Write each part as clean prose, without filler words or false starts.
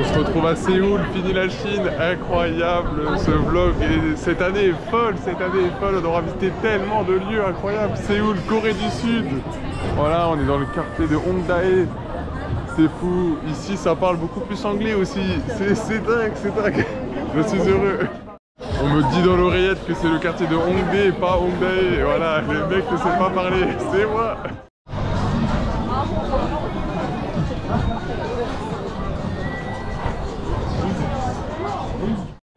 On se retrouve à Séoul, fini la Chine, incroyable ce vlog. Et cette année est folle, on aura visité tellement de lieux incroyables. Séoul, Corée du Sud. Voilà, on est dans le quartier de Hongdae. C'est fou, ici ça parle beaucoup plus anglais aussi. C'est dingue. Je suis heureux. On me dit dans l'oreillette que c'est le quartier de Hongdae, pas Hongdae. Et voilà, les mecs ne savent pas parler, c'est moi.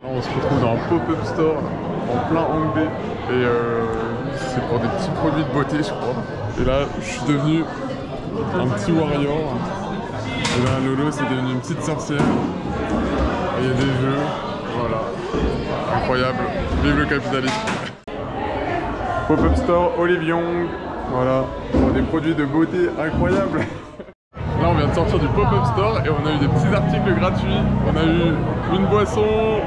On se retrouve dans un pop-up store en plein Hongdae et c'est pour des petits produits de beauté je crois. Et là je suis devenu un petit warrior. Et là Lolo c'est devenu une petite sorcière. Et il y a des jeux, voilà. Incroyable, vive le capitalisme. Pop-up store Olive Young, voilà, pour des produits de beauté incroyables. Là on vient de sortir du pop-up store et on a eu des petits articles gratuits. On a eu une boisson,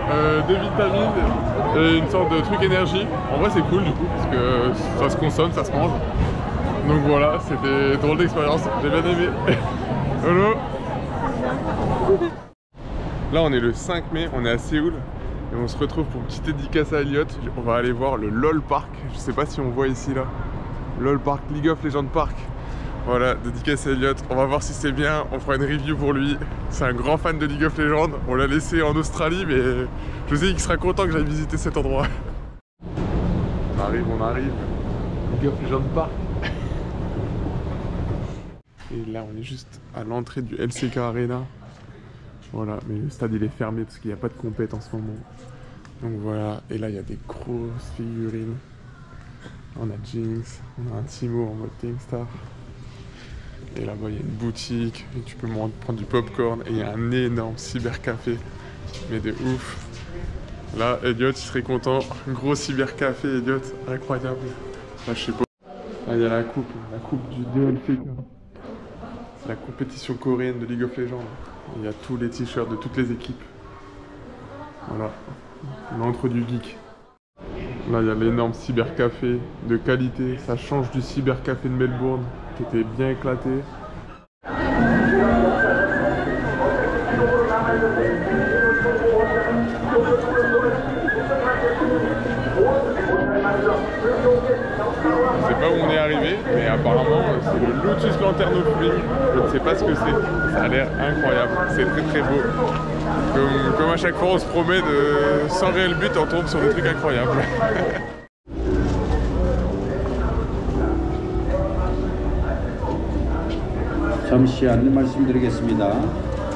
des vitamines et une sorte de truc énergie. En vrai c'est cool du coup parce que ça se consomme, ça se mange. Donc voilà, c'était drôle d'expérience, j'ai bien aimé. Hello. Là on est le 5 mai, on est à Séoul et on se retrouve pour une petite dédicace à Elliot. On va aller voir le LOL Park, je sais pas si on voit ici là. LOL Park, League of Legends Park. Voilà, dédicace à Elliot, on va voir si c'est bien, on fera une review pour lui. C'est un grand fan de League of Legends, on l'a laissé en Australie mais je sais qu'il sera content que j'aille visiter cet endroit. On arrive, League of Legends Park. Et là on est juste à l'entrée du LCK Arena. Voilà, mais le stade il est fermé parce qu'il n'y a pas de compète en ce moment. Donc voilà, et là il y a des grosses figurines. On a Jinx, on a un Timo en mode Kingstar. Et là-bas il y a une boutique, et tu peux prendre du popcorn, et il y a un énorme cybercafé, mais de ouf. Là, Elliot il serait content, gros cybercafé, Elliot, incroyable. Là je sais pas. Là il y a la coupe du DLFK. C'est la compétition coréenne de League of Legends. Il y a tous les t-shirts de toutes les équipes. Voilà, l'entre du geek. Là, il y a l'énorme cybercafé de qualité. Ça change du cybercafé de Melbourne, qui était bien éclaté. Je sais pas où on est arrivé, mais apparemment c'est le Lotus Lantern of Spring. Je ne sais pas ce que c'est. Ça a l'air incroyable. C'est très beau. Comme à chaque fois, on se promet sans réel but, on tombe sur des trucs incroyables. 잠시 안내 말씀드리겠습니다.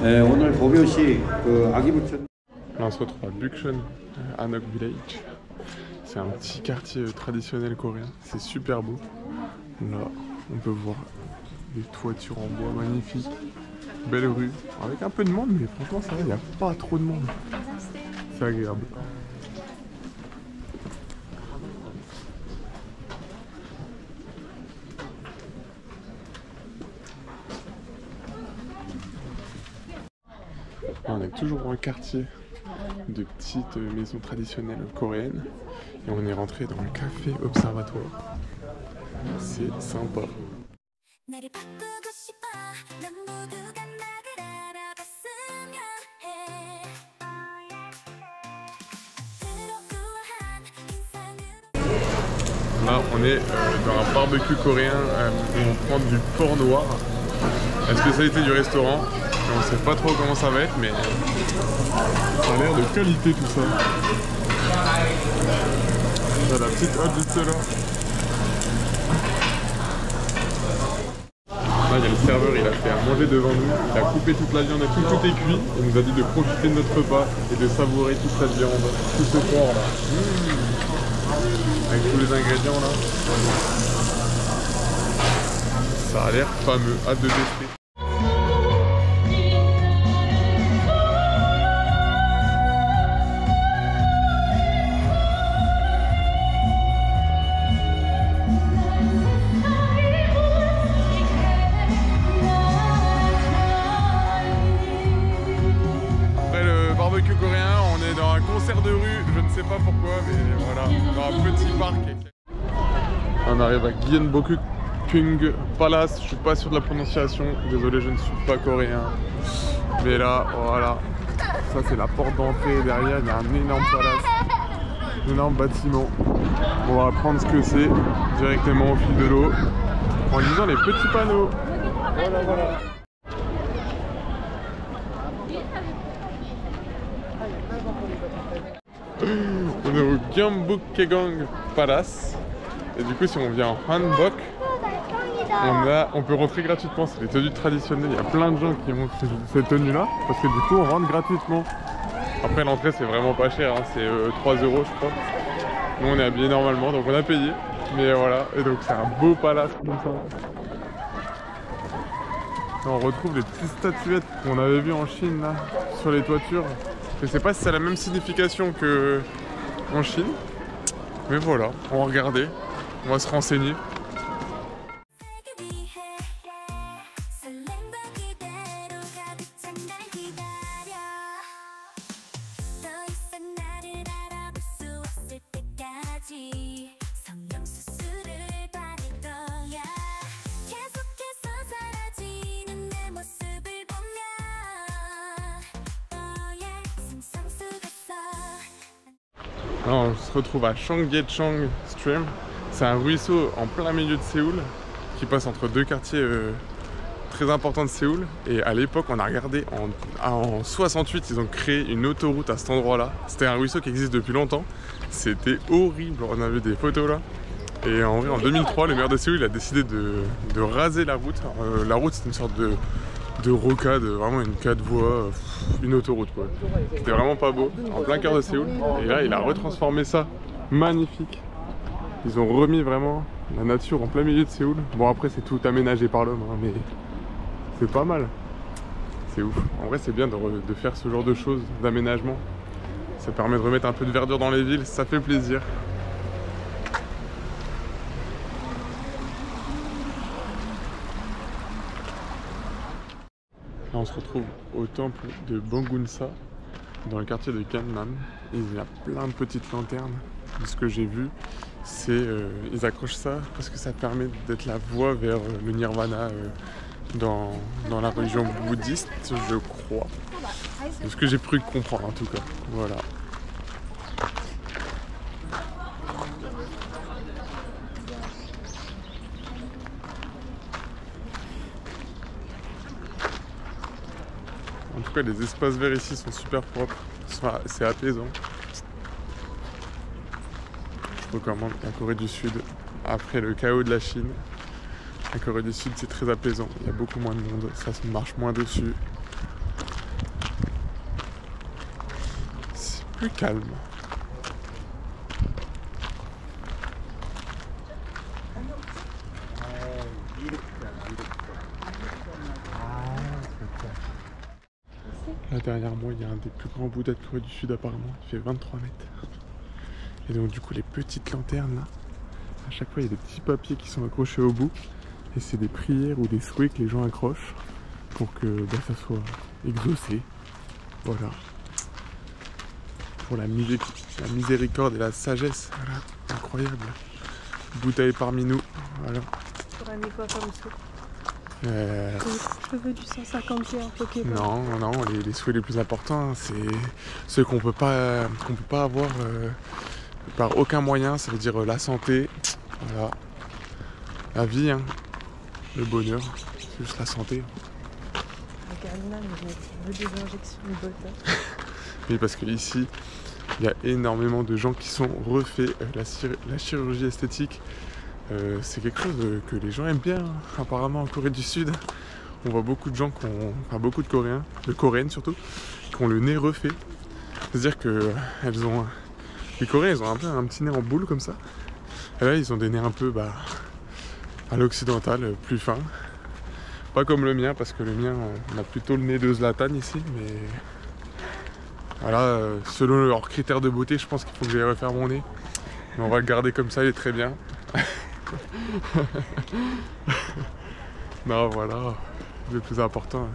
오늘 고교시 아기부천. Là, on se retrouve à Bukchon, Hanok Village. C'est un petit quartier traditionnel coréen. C'est super beau. Là, on peut voir des toitures en bois magnifiques. Belle rue, avec un peu de monde, mais franchement ça va, il n'y a pas trop de monde. C'est agréable. On est toujours dans un quartier de petites maisons traditionnelles coréennes et on est rentré dans le café observatoire. C'est sympa. Là, on est dans un barbecue coréen où on prend du porc noir. La spécialité du restaurant. On ne sait pas trop comment ça va être, mais ça a l'air de qualité tout ça. Là, la petite hotte juste là. Là, il y a le serveur, il a fait à manger devant nous. Il a coupé toute la viande et tout est cuit. Il nous a dit de profiter de notre repas et de savourer toute cette viande, tout ce porc là. Avec tous les ingrédients là. Ça a l'air fameux, hâte de tester. Après le barbecue coréen, on est dans un concert de rue, je ne sais pas pourquoi, mais voilà, dans un petit parc. On arrive à Gyeongbokgung Palace, je suis pas sûr de la prononciation, désolé je ne suis pas coréen. Mais là, voilà, ça c'est la porte d'entrée. Derrière, il y a un énorme palace, un énorme bâtiment. On va apprendre ce que c'est directement au fil de l'eau en lisant les petits panneaux. Voilà, voilà. On est au Gyeongbukhaegang Palace. Et du coup, si on vient en hanbok, on peut rentrer gratuitement. C'est les tenues traditionnelles. Il y a plein de gens qui ont cette tenue là parce que du coup on rentre gratuitement. Après l'entrée c'est vraiment pas cher, hein. C'est 3 € je crois. Nous on est habillés normalement donc on a payé. Mais voilà, et donc c'est un beau palace comme ça. Là, on retrouve les petites statuettes qu'on avait vues en Chine là, sur les toitures. Je sais pas si ça a la même signification que en Chine. Mais voilà, on va regarder, on va se renseigner. Alors, on se retrouve à Cheonggyecheong Stream. C'est un ruisseau en plein milieu de Séoul qui passe entre deux quartiers très importants de Séoul. Et à l'époque, on a regardé en 68, ils ont créé une autoroute à cet endroit-là. C'était un ruisseau qui existe depuis longtemps. C'était horrible. On a vu des photos là. Et en vrai, en 2003, le maire de Séoul a décidé de raser la route. La route, c'est une sorte de rocade, vraiment une 4 voies, une autoroute quoi. C'était vraiment pas beau, en plein cœur de Séoul. Et là, il a retransformé ça, magnifique. Ils ont remis vraiment la nature en plein milieu de Séoul. Bon après, c'est tout aménagé par l'homme, hein, mais c'est pas mal. C'est ouf. En vrai, c'est bien de faire ce genre de choses, d'aménagement. Ça permet de remettre un peu de verdure dans les villes, ça fait plaisir. Là, on se retrouve au temple de Bonggunsa, dans le quartier de Gangnam. Il y a plein de petites lanternes. De ce que j'ai vu, c'est ils accrochent ça parce que ça permet d'être la voie vers le nirvana dans la religion bouddhiste, je crois. C'est ce que j'ai pu comprendre en tout cas. Voilà. En tout cas, les espaces verts ici sont super propres, c'est apaisant. Je recommande la Corée du Sud. Après le chaos de la Chine, la Corée du Sud c'est très apaisant. Il y a beaucoup moins de monde, ça se marche moins dessus. C'est plus calme. Là derrière moi, il y a un des plus grands Bouddhas de Corée du Sud apparemment, il fait 23 mètres. Et donc du coup les petites lanternes là, à chaque fois il y a des petits papiers qui sont accrochés au bout. Et c'est des prières ou des souhaits que les gens accrochent pour que ça soit exaucé. Voilà. Pour la miséricorde et la sagesse. Voilà, incroyable. Bouddha est parmi nous. Voilà. Tu aurais mis quoi comme souhait? Je veux du 150 en Pokémon. Non, les souhaits les plus importants, hein, c'est ceux qu'on peut pas avoir par aucun moyen. Ça veut dire la santé, voilà, la vie, hein, le bonheur, c'est juste la santé. Je veux des injections de botox. Oui, parce que ici, il y a énormément de gens qui sont refaits. La chirurgie esthétique, c'est quelque chose que les gens aiment bien, hein. Apparemment en Corée du Sud. On voit beaucoup de gens beaucoup de Coréens, de Coréennes surtout, qui ont le nez refait. C'est-à-dire que les Coréens, ils ont un peu un petit nez en boule comme ça. Et là, ils ont des nez un peu à l'occidental, plus fins. Pas comme le mien, parce que le mien, on a plutôt le nez de Zlatan ici, mais voilà, selon leurs critères de beauté, je pense qu'il faut que j'aille refaire mon nez. Mais on va le garder comme ça, il est très bien. Non, voilà, le plus important,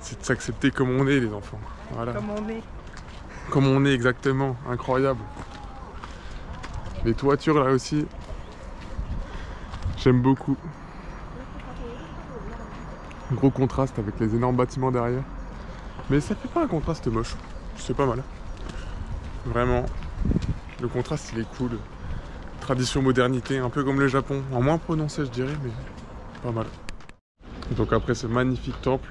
c'est de s'accepter comme on est, les enfants. Voilà. Comme on est. Comme on est, exactement, incroyable. Les toitures là aussi, j'aime beaucoup. Gros contraste avec les énormes bâtiments derrière. Mais ça fait pas un contraste moche. C'est pas mal. Vraiment. Le contraste il est cool. Tradition, modernité, un peu comme le Japon. En moins prononcé je dirais, mais pas mal. Et donc après ce magnifique temple,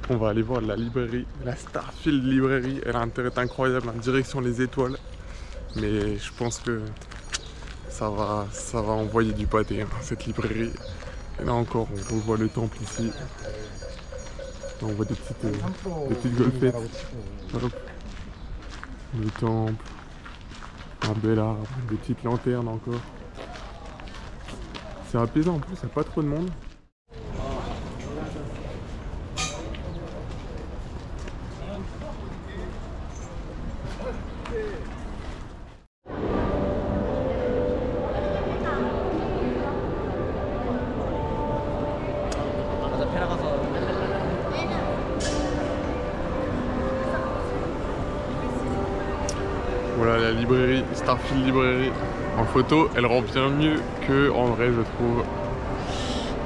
on va aller voir la librairie, la Starfield Librairie. Elle a un intérêt incroyable en direction les étoiles. Mais je pense que ça va envoyer du pâté, hein, cette librairie. Et là encore, on voit le temple ici. Là, on voit des petites golfettes. Hop. Le temple. Un bel arbre, des petites lanternes encore. C'est apaisant en plus, il n'y a pas trop de monde. Voilà la librairie, Starfield Librairie. En photo, elle rend bien mieux que en vrai, je trouve.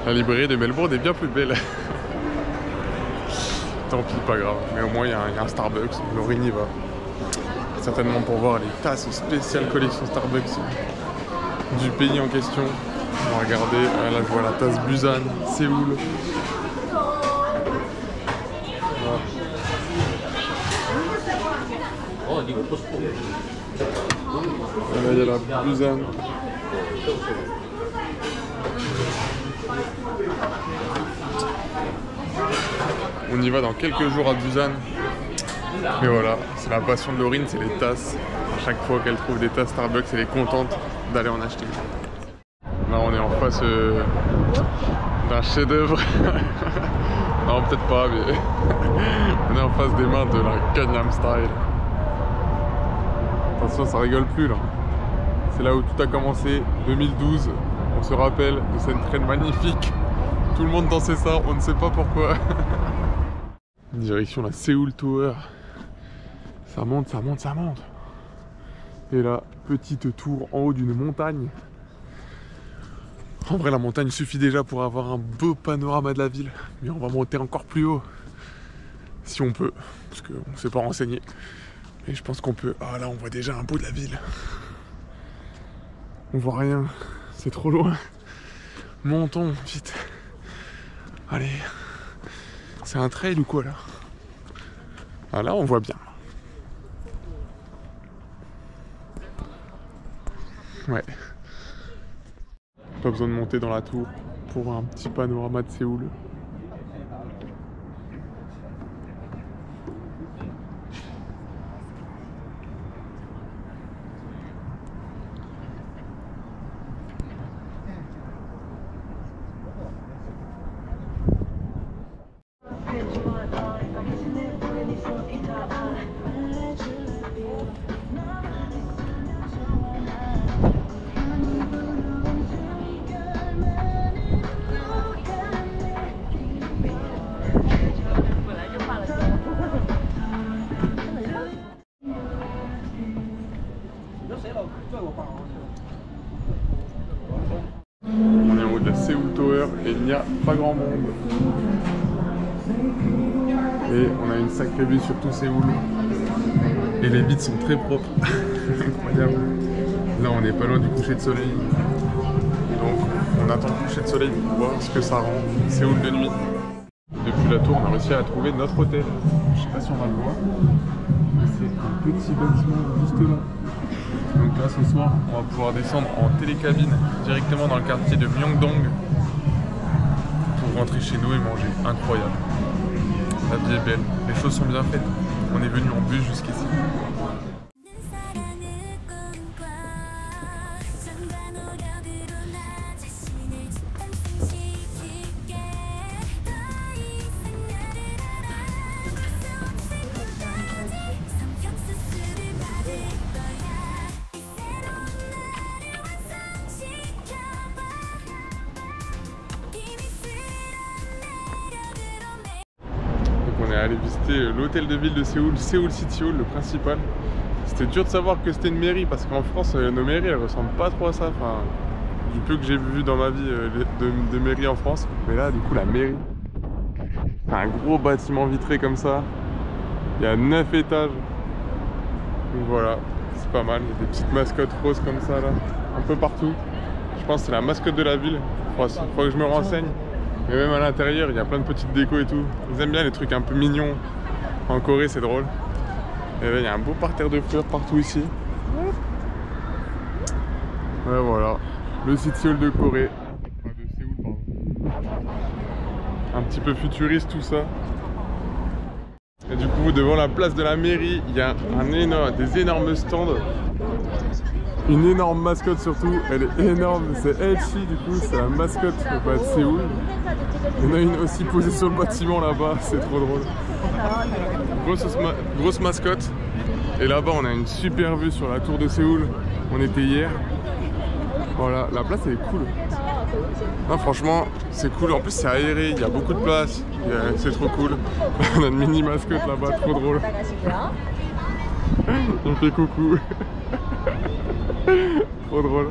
La librairie de Melbourne est bien plus belle. Tant pis, pas grave. Mais au moins, il y a un Starbucks. Laurine y va. Certainement pour voir les tasses spéciales collection Starbucks du pays en question. On va regarder. Là, je vois la tasse Busan, Séoul. Voilà. Là, il y a la Busan. On y va dans quelques jours à Busan. Mais voilà, c'est la passion de Laurine, c'est les tasses. À chaque fois qu'elle trouve des tasses Starbucks, elle est contente d'aller en acheter. Là, on est en face d'un chef-d'œuvre. Non, peut-être pas, mais on est en face des mains de la Gangnam Style. Attention, ça rigole plus là. C'est là où tout a commencé, 2012. On se rappelle de cette traîne magnifique. Tout le monde dansait ça, on ne sait pas pourquoi. Direction la Seoul Tower. Ça monte, ça monte, ça monte. Et là, petite tour en haut d'une montagne. En vrai, la montagne suffit déjà pour avoir un beau panorama de la ville. Mais on va monter encore plus haut. Si on peut, parce qu'on ne s'est pas renseigné. Et je pense qu'on peut... Ah là, on voit déjà un bout de la ville. On voit rien. C'est trop loin. Montons, vite. Allez. C'est un trail ou quoi là? Ah là, on voit bien. Ouais. Pas besoin de monter dans la tour pour voir un petit panorama de Séoul. On est en haut de la Seoul Tower et il n'y a pas grand monde. Et on a une sacrée vue sur tout Séoul. Et les vitres sont très propres. Incroyable. Là on est pas loin du coucher de soleil. Donc on attend le coucher de soleil pour voir ce que ça rend Séoul de nuit. Depuis la tour on a réussi à trouver notre hôtel. Je sais pas si on va le voir. C'est un petit bâtiment juste là. Donc là ce soir on va pouvoir descendre en télécabine directement dans le quartier de Myeongdong pour rentrer chez nous et manger. Incroyable. La vie est belle, les choses sont bien faites. On est venu en bus jusqu'ici. On est allé visiter l'hôtel de ville de Séoul, Séoul City Hall, le principal. C'était dur de savoir que c'était une mairie parce qu'en France, nos mairies elles ressemblent pas trop à ça. Enfin, du peu que j'ai vu dans ma vie de mairies en France. Mais là, du coup, la mairie, c'est un gros bâtiment vitré comme ça. Il y a 9 étages. Donc voilà, c'est pas mal. Il y a des petites mascottes roses comme ça là, un peu partout. Je pense que c'est la mascotte de la ville. Faut que je me renseigne. Mais même à l'intérieur, il y a plein de petites décos et tout. Ils aiment bien les trucs un peu mignons. En Corée, c'est drôle. Et là, il y a un beau parterre de fleurs partout ici. Ouais, voilà. Le City Hall de Corée. Enfin, de Séoul, pardon. Un petit peu futuriste tout ça. Et du coup, devant la place de la mairie, il y a des énormes stands. Une énorme mascotte surtout, elle est énorme, c'est Elchi du coup, c'est la mascotte de Séoul. Il y en a une aussi posée sur le bâtiment là-bas, c'est trop drôle. Grosse mascotte. Et là-bas on a une super vue sur la tour de Séoul, on était hier. Voilà, la place elle est cool. Non, franchement c'est cool, en plus c'est aéré, il y a beaucoup de place, c'est trop cool. On a une mini mascotte là-bas, trop drôle. Il me fait coucou. Trop drôle.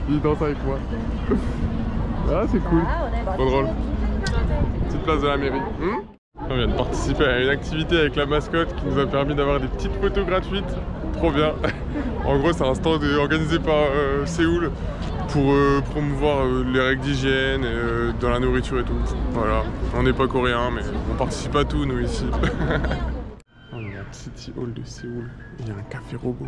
Il danse avec moi. Ah, c'est cool. Trop drôle. Petite place de la mairie. On vient de participer à une activité avec la mascotte qui nous a permis d'avoir des petites photos gratuites. Trop bien. En gros, c'est un stand organisé par Séoul pour promouvoir les règles d'hygiène dans la nourriture et tout. Voilà. On n'est pas coréen, mais on participe à tout, nous, ici. On est à City Hall de Séoul. Il y a un café robot.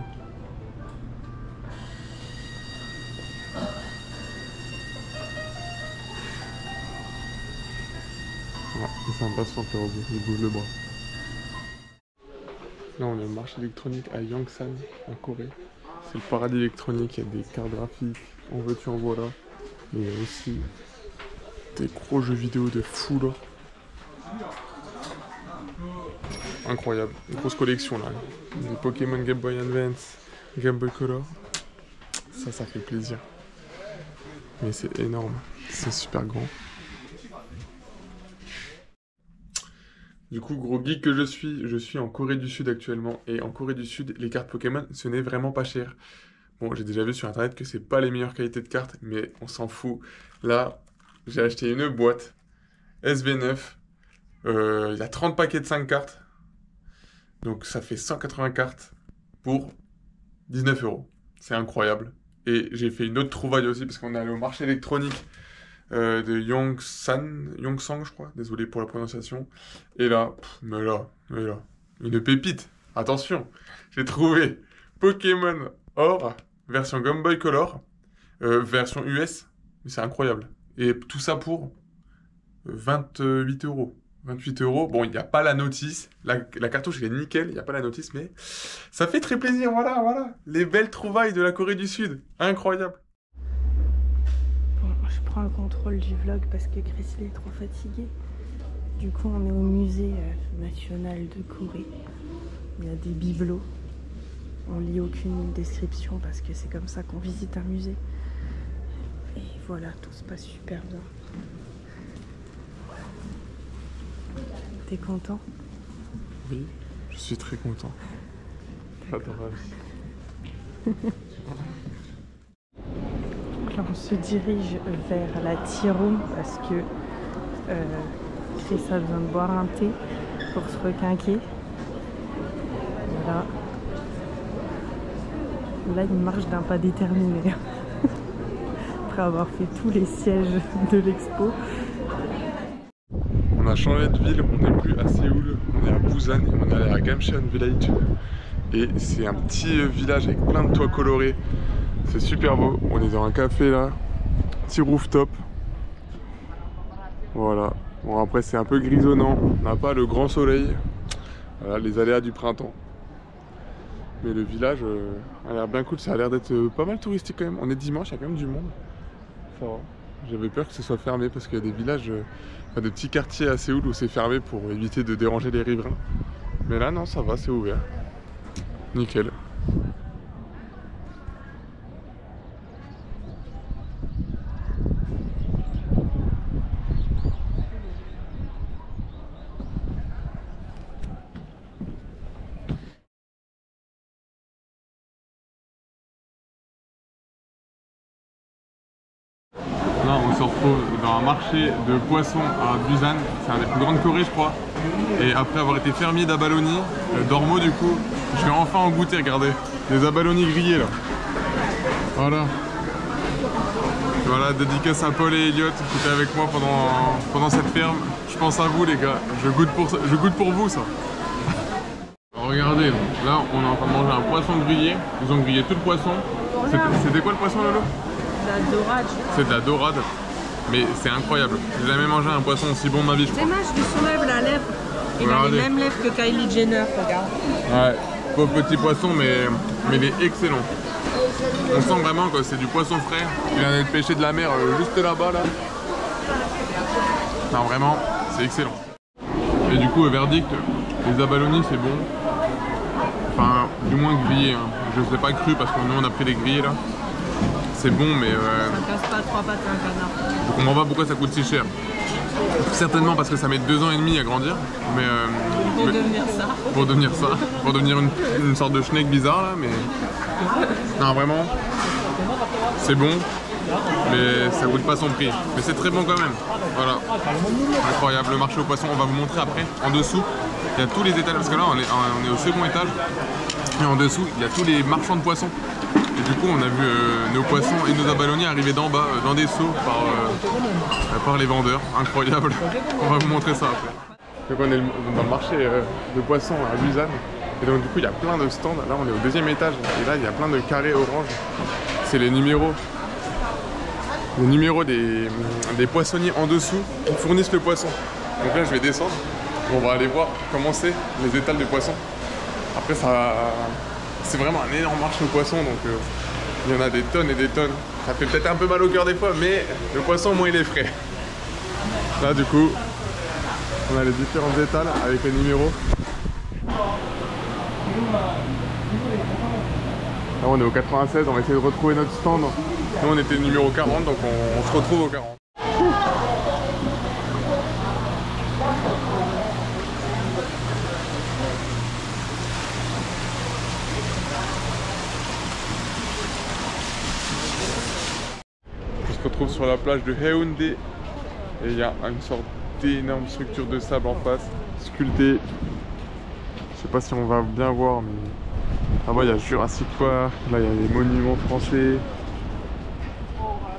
Ouais, c'est sympa ce café robot, il bouge le bras. Là on est au marché électronique à Yongsan en Corée. C'est le paradis électronique, il y a des cartes graphiques, en veux-tu en voilà. Mais il y a aussi des gros jeux vidéo de fou là. Incroyable, une grosse collection là. Des Pokémon Game Boy Advance, Game Boy Color. Ça fait plaisir. Mais c'est énorme, c'est super grand. Du coup, gros geek que je suis en Corée du Sud actuellement. Et en Corée du Sud, les cartes Pokémon, ce n'est vraiment pas cher. Bon, j'ai déjà vu sur internet que c'est pas les meilleures qualités de cartes, mais on s'en fout. Là, j'ai acheté une boîte SV9. Il y a 30 paquets de 5 cartes. Donc ça fait 180 cartes pour 19 €. C'est incroyable. Et j'ai fait une autre trouvaille aussi parce qu'on est allé au marché électronique de Yongsang, je crois. Désolé pour la prononciation. Et là, mais là, une pépite. Attention, j'ai trouvé Pokémon Or, version Game Boy Color, version US. Mais c'est incroyable. Et tout ça pour 28 €. 28 €. Bon, il n'y a pas la notice. La cartouche, elle est nickel. Il n'y a pas la notice, mais ça fait très plaisir. Voilà. Les belles trouvailles de la Corée du Sud. Incroyable. Bon, je prends le contrôle du vlog parce que Grizzly est trop fatigué. Du coup, on est au musée national de Corée. Il y a des bibelots. On lit aucune description parce que c'est comme ça qu'on visite un musée. Et voilà, tout se passe super bien. T'es content? Oui, je suis très content. Adorable. Là, on se dirige vers la tea room parce que Chris a besoin de boire un thé pour se requinquer. Voilà. Là, il marche d'un pas déterminé. Après avoir fait tous les sièges de l'expo. On a changé de ville, on n'est plus à Séoul, on est à Busan et on est allé à Gamcheon Village. Et c'est un petit village avec plein de toits colorés. C'est super beau. On est dans un café là, petit rooftop. Voilà. Bon après c'est un peu grisonnant, on n'a pas le grand soleil. Voilà les aléas du printemps. Mais le village a l'air bien cool, ça a l'air d'être pas mal touristique quand même. On est dimanche, il y a quand même du monde. Ça va. J'avais peur que ce soit fermé parce qu'il y a des villages, des petits quartiers à Séoul où c'est fermé pour éviter de déranger les riverains. Mais là non, ça va, c'est ouvert. Nickel. Là on se retrouve dans un marché de poissons à Busan. C'est un des plus grands de Corée, je crois. Et après avoir été fermier d'abalone, d'ormeaux du coup, je vais enfin en goûter, regardez. Des abalone grillés là. Voilà. Voilà, dédicace à Paul et Elliot qui étaient avec moi pendant cette ferme. Je pense à vous les gars, je goûte pour vous ça. Alors, regardez, donc, là on est en train de manger un poisson grillé. Ils ont grillé tout le poisson. C'était quoi le poisson Lolo? La dorade. C'est de la dorade. Mais c'est incroyable. J'ai jamais mangé un poisson aussi bon de ma vie je crois. C'est dommage que son lèvre, la lèvre. Il a les mêmes lèvres que Kylie Jenner, regarde. Ouais, pauvre petit poisson mais il est excellent. On sent vraiment que c'est du poisson frais. Il vient d'être pêché de la mer juste là-bas là. Non vraiment, c'est excellent. Et du coup, verdict, les abalone c'est bon. Enfin, du moins grillé. Hein. Je sais pas cru parce que nous on a pris les grillés là. C'est bon mais... Ça casse pas 3 pattes à un canard. Je comprends pas pourquoi ça coûte si cher. Certainement parce que ça met 2 ans et demi à grandir. Mais, devenir ça. Pour devenir ça. Pour devenir une sorte de schneck bizarre là. Mais... Non vraiment, c'est bon. Mais ça coûte pas son prix. Mais c'est très bon quand même. Voilà. Incroyable. Le marché aux poissons, on va vous montrer après. En dessous, il y a tous les étages. Parce que là, on est au second étage. Et en dessous, il y a tous les marchands de poissons. Et du coup, on a vu nos poissons et nos abalone arriver d'en bas, dans des seaux, par les vendeurs. Incroyable. On va vous montrer ça après. Donc on est dans le marché de poissons à Busan. Et donc du coup, il y a plein de stands. Là, on est au 2e étage. Et là, il y a plein de carrés orange. C'est les numéros. Les numéros des poissonniers en dessous qui fournissent le poisson. Donc là je vais descendre, on va aller voir comment c'est les étals de poissons. Après c'est vraiment un énorme marché aux poissons, donc il y en a des tonnes et des tonnes. Ça fait peut-être un peu mal au cœur des fois, mais le poisson au moins il est frais. Là du coup, on a les différents étals avec les numéros. Là on est au 96, on va essayer de retrouver notre stand. Nous on était le numéro 40, donc on se retrouve au 40. On se retrouve sur la plage de Haeundae. Et il y a une sorte d'énorme structure de sable en face, sculptée. Je sais pas si on va bien voir, mais là-bas il y a Jurassic Park, là il y a les monuments français.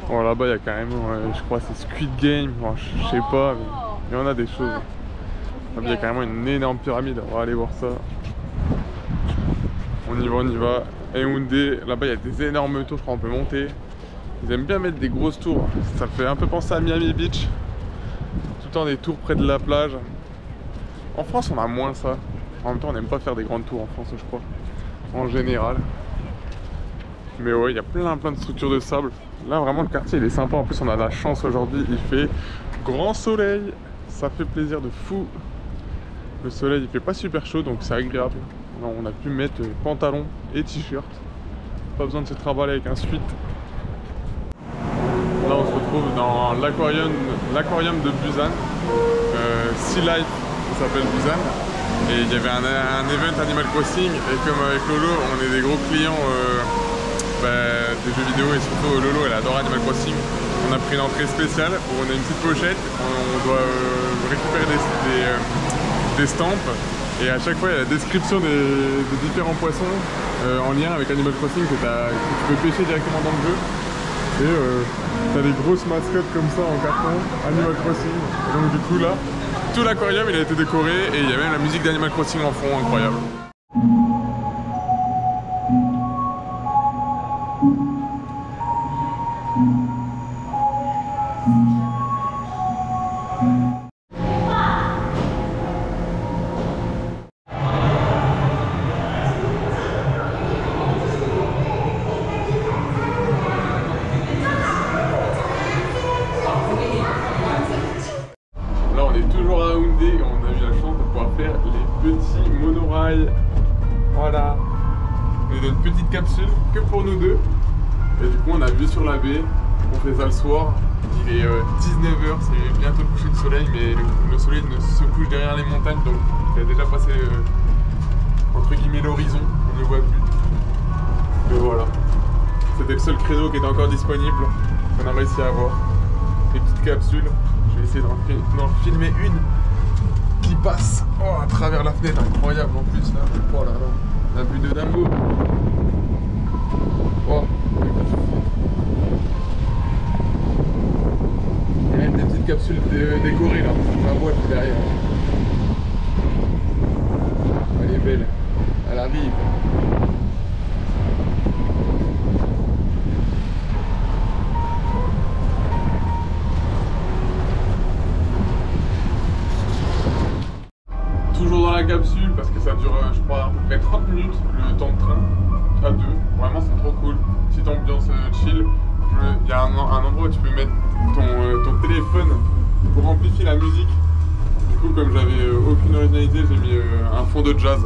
Bon, là-bas il y a carrément, je crois c'est Squid Game, bon, je sais pas, mais il y en a des choses. Là-bas il y a carrément une énorme pyramide, on va aller voir ça. On y va. Haeundae, là-bas il y a des énormes tours, je crois on peut monter. Ils aiment bien mettre des grosses tours, ça fait un peu penser à Miami Beach. Tout le temps des tours près de la plage. En France on a moins ça. En même temps on n'aime pas faire des grandes tours en France je crois. En général. Mais ouais, il y a plein de structures de sable. Là vraiment le quartier il est sympa. En plus on a la chance aujourd'hui, il fait grand soleil. Ça fait plaisir de fou. Le soleil il fait pas super chaud donc c'est agréable. Là, on a pu mettre pantalon et t-shirt. Pas besoin de se travailler avec un sweat. Là on se retrouve dans l'aquarium de Busan. Sea Life ça s'appelle Busan. Et il y avait un event Animal Crossing. Et comme avec Lolo on est des gros clients des jeux vidéo. Et surtout Lolo elle adore Animal Crossing. On a pris une entrée spéciale où on a une petite pochette. On doit récupérer des stampes. Et à chaque fois il y a la description des différents poissons en lien avec Animal Crossing que tu peux pêcher directement dans le jeu. Et t'as des grosses mascottes comme ça en carton, Animal Crossing. Et donc du coup là, tout l'aquarium il a été décoré et il y a même la musique d'Animal Crossing en fond, incroyable. Voilà, on est dans une petite capsule que pour nous deux. Et du coup on a vu sur la baie, on fait ça le soir. Il est 19h, c'est bientôt le coucher de soleil, mais le soleil ne se couche derrière les montagnes, donc il a déjà passé entre guillemets l'horizon, on ne le voit plus. Mais voilà, c'était le seul créneau qui était encore disponible, qu'on a réussi à avoir. des petites capsules. Je vais essayer d'en filmer une qui passe à travers la fenêtre, incroyable en plus là. Oh là là, la vue de dingo. Oh. Il y a même des petites capsules décorées là, la boîte derrière. Elle est belle, elle arrive. Toujours dans la capsule parce que ça dure je crois à peu près 30 minutes le temps de train à deux. Vraiment c'est trop cool. Petite ambiance chill. Il y a un endroit où tu peux mettre ton téléphone pour amplifier la musique. Du coup comme j'avais aucune originalité j'ai mis un fond de jazz.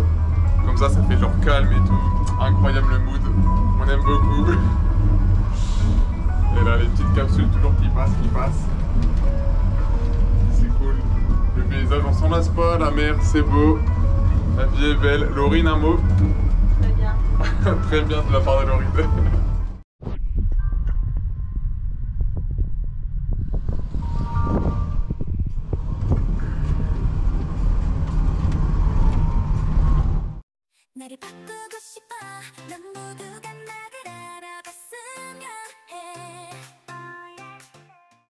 Comme ça fait genre calme et tout. Incroyable le mood. On aime beaucoup. Et là les petites capsules toujours qui passent. C'est cool. Le paysage, on s'en lasse pas, la mer, c'est beau, la vie est belle. Laurine, un mot? Très bien. Très bien de la part de Laurine. 나를 바꾸고 싶어 넌 모두가 나